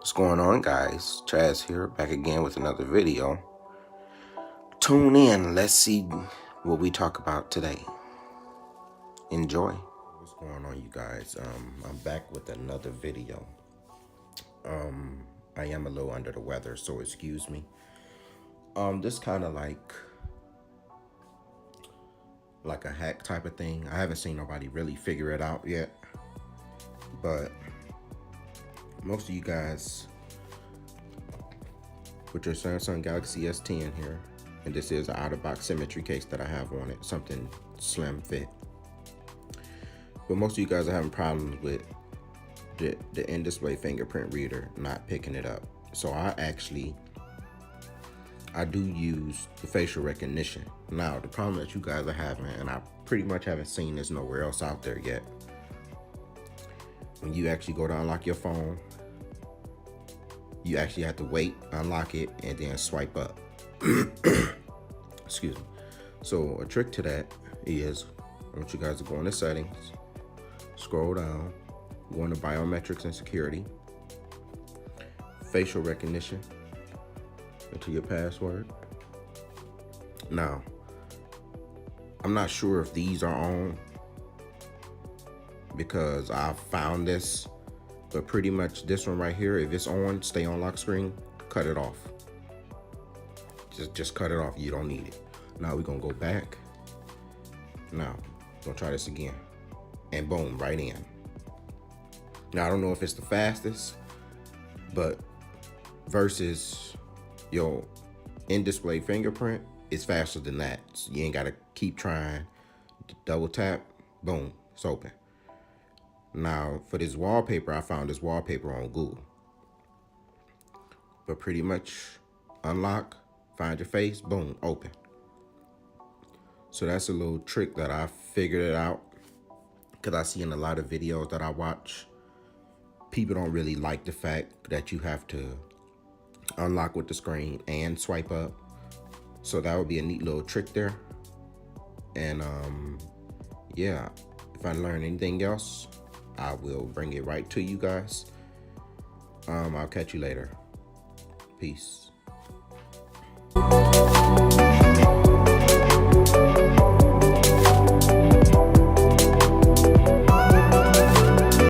What's going on, guys? Chaz here, back again with another video. Tune in, let's see what we talk about today. Enjoy. What's going on, you guys? I'm back with another video. I am a little under the weather, so excuse me. This kind of like a hack type of thing. I haven't seen nobody really figure it out yet, but most of you guys with your Samsung Galaxy S10 here, and this is an out-of-box symmetry case that I have on it, something slim fit. But most of you guys are having problems with the in-display fingerprint reader not picking it up. So I do use the facial recognition. Now, the problem that you guys are having, and I pretty much haven't seen this nowhere else out there yet, when you actually go to unlock your phone, you actually have to wait, unlock it, and then swipe up. Excuse me. So a trick to that is, I want you guys to go into settings, scroll down, go into biometrics and security, facial recognition, enter your password. Now, I'm not sure if these are on because I found this, but pretty much this one right here, if it's on, stay on lock screen, cut it off. Just cut it off, you don't need it. Now we're gonna go back. Now, gonna try this again. And boom, right in. Now I don't know if it's the fastest, but versus your in-display fingerprint, it's faster than that. So you ain't gotta keep trying. Double tap, boom, it's open. Now, for this wallpaper, I found this wallpaper on Google. But pretty much unlock, find your face, boom, open. So that's a little trick that I figured it out, because I see in a lot of videos that I watch, people don't really like the fact that you have to unlock with the screen and swipe up. So that would be a neat little trick there. And yeah, if I learn anything else, I will bring it right to you guys. I'll catch you later. Peace.